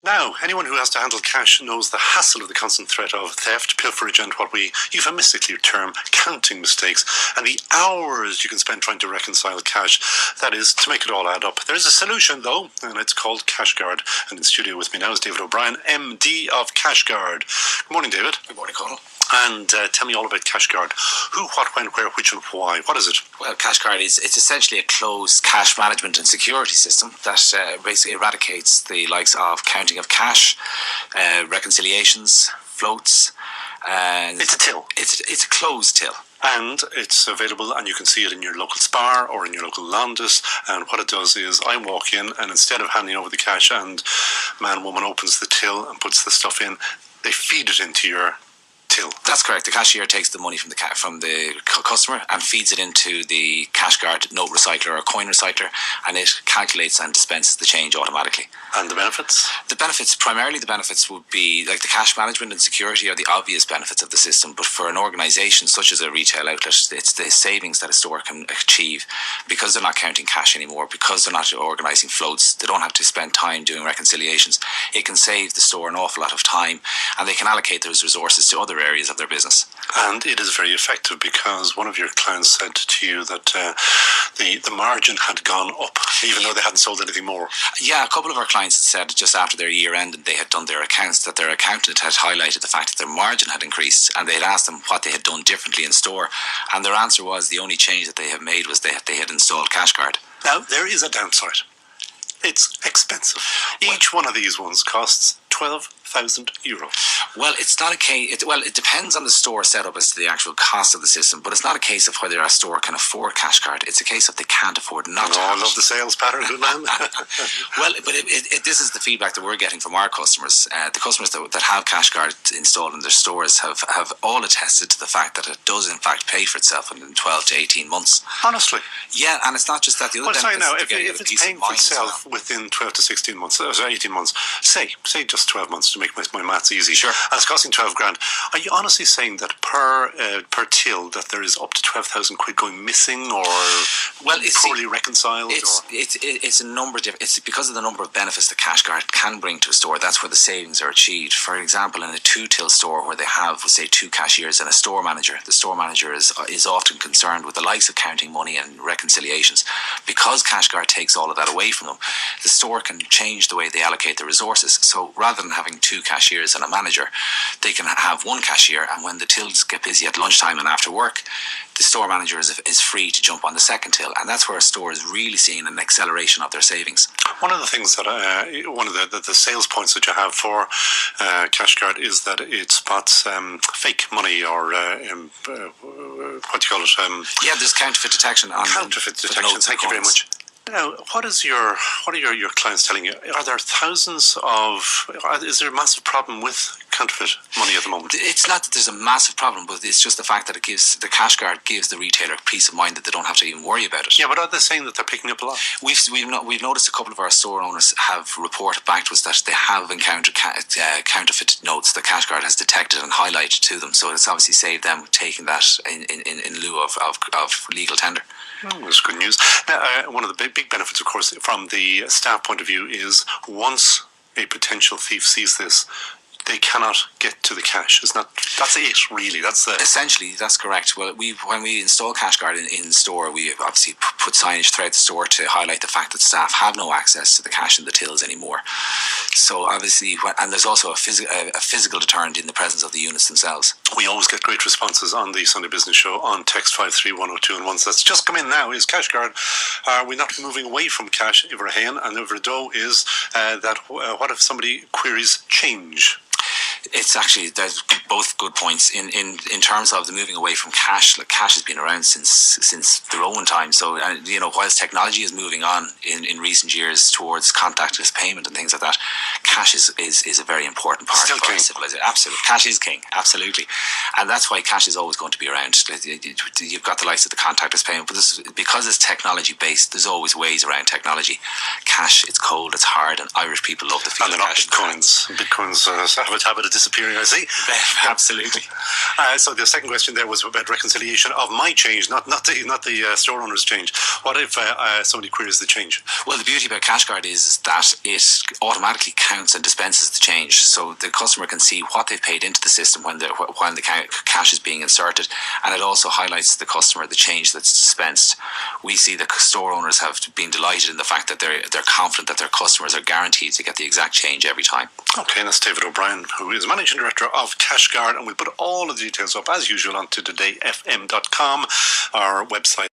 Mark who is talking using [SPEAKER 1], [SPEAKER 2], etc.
[SPEAKER 1] Now, anyone who has to handle cash knows the hassle of the constant threat of theft, pilferage, and what we euphemistically term counting mistakes, and the hours you can spend trying to reconcile cash. That is, to make it all add up. There's a solution, though, and it's called CashGuard. And in studio with me now is David O'Brien, MD of CashGuard. Good morning, David.
[SPEAKER 2] Good morning, Colin.
[SPEAKER 1] And tell me all about CashGuard. Who, what, when, where, which, and why. What is it?
[SPEAKER 2] Well, CashGuard it's essentially a closed cash management and security system that basically eradicates the likes of counting of cash, reconciliations, floats.
[SPEAKER 1] It's a till.
[SPEAKER 2] It's a closed till.
[SPEAKER 1] And it's available, and you can see it in your local Spar or in your local Londis. And what it does is I walk in, and instead of handing over the cash and man, woman opens the till and puts the stuff in, they feed it into your till.
[SPEAKER 2] That's correct. The cashier takes the money from the customer and feeds it into the CashGuard note recycler or coin recycler, and it calculates and dispenses the change automatically.
[SPEAKER 1] And the benefits?
[SPEAKER 2] Primarily the benefits would be like the cash management and security are the obvious benefits of the system, but for an organisation such as a retail outlet, it's the savings that a store can achieve because they're not counting cash anymore, because they're not organising floats, they don't have to spend time doing reconciliations. It can save the store an awful lot of time, and they can allocate those resources to other areas of their business.
[SPEAKER 1] And it is very effective because one of your clients said to you that the margin had gone up, even though they hadn't sold anything more.
[SPEAKER 2] Yeah, a couple of our clients had said just after their year end and they had done their accounts that their accountant had highlighted the fact that their margin had increased, and they had asked them what they had done differently in store, and their answer was the only change that they have made was they had installed CashGuard.
[SPEAKER 1] Now, there is a downside. It's expensive. Each one of these ones costs €12,000.
[SPEAKER 2] Well, it's not a case. It depends on the store setup as to the actual cost of the system, but it's not a case of whether a store can afford CashGuard. It's a case of they can't afford not to.
[SPEAKER 1] I love the sales pattern, good man.
[SPEAKER 2] Well, but this is the feedback that we're getting from our customers. The customers that have CashGuard installed in their stores have all attested to the fact that it does in fact pay for itself in 12 to 18 months.
[SPEAKER 1] Honestly?
[SPEAKER 2] Yeah, and it's not just that. The other
[SPEAKER 1] if it's paying for itself within 12 to 16 months, or 18 months, say just 12 months to make my maths easy.
[SPEAKER 2] Sure.
[SPEAKER 1] And it's costing 12 grand. Are you honestly saying that per till that there is up to 12,000 quid going missing, or poorly reconciled?
[SPEAKER 2] It's a number of different. It's because of the number of benefits that CashGuard can bring to a store. That's where the savings are achieved. For example, in a 2-till store where they have, say, 2 cashiers and a store manager, the store manager is often concerned with the likes of counting money and reconciliations. Because CashGuard takes all of that away from them, the store can change the way they allocate the resources. So rather than having 2 cashiers and a manager, they can have 1 cashier, and when the tills get busy at lunchtime and after work, the store manager is free to jump on the second till, and that's where a store is really seeing an acceleration of their savings.
[SPEAKER 1] One of the things that one of the sales points that you have for CashGuard is that it spots fake money, or what do you call it?
[SPEAKER 2] Yeah, there's counterfeit detection on
[SPEAKER 1] counterfeit detection. Thank you very much. Now, what are your clients telling you? Are there is there a massive problem with counterfeit money at the moment?
[SPEAKER 2] It's not that there's a massive problem, but it's just the fact that the CashGuard gives the retailer peace of mind that they don't have to even worry about it.
[SPEAKER 1] Yeah, but are they saying that they're picking up a lot?
[SPEAKER 2] We've noticed a couple of our store owners have reported back to us that they have encountered counterfeit notes that CashGuard has detected and highlighted to them. So it's obviously saved them taking that in lieu of legal tender.
[SPEAKER 1] That's good news. Now, one of the big benefits, of course, from the staff point of view is once a potential thief sees this, they cannot get to the cash. That's it, really.
[SPEAKER 2] Essentially, that's correct. Well, when we install CashGuard in store, we obviously put signage throughout the store to highlight the fact that staff have no access to the cash in the tills anymore. So obviously, and there's also a physical deterrent in the presence of the units themselves.
[SPEAKER 1] We always get great responses on the Sunday Business Show on text 53102, and one that's just come in now is CashGuard. Are we not moving away from cash? Iverhain and Iverdo is that what if somebody queries change?
[SPEAKER 2] It's actually, there's both good points in terms of the moving away from cash. Like, cash has been around since the Roman times. So whilst technology is moving on in recent years towards contactless payment and things like that, cash is a very important part of our civilization. Absolutely, cash is king. Absolutely, and that's why cash is always going to be around. You've got the likes of the contactless payment, but because it's technology based, there's always ways around technology. Cash, it's cold, it's hard, and Irish people love the feel of cash.
[SPEAKER 1] Bitcoins have a habit of disappearing, I see.
[SPEAKER 2] Absolutely.
[SPEAKER 1] So the second question there was about reconciliation of my change, not the store owner's change. What if somebody queries the change?
[SPEAKER 2] Well, the beauty about CashGuard is that it automatically counts counts and dispenses the change, so the customer can see what they've paid into the system when the cash is being inserted, and it also highlights to the customer the change that's dispensed. We see that store owners have been delighted in the fact that they're confident that their customers are guaranteed to get the exact change every time.
[SPEAKER 1] Okay, and that's David O'Brien, who is Managing Director of CashGuard, and we'll put all of the details up as usual onto todayfm.com, our website.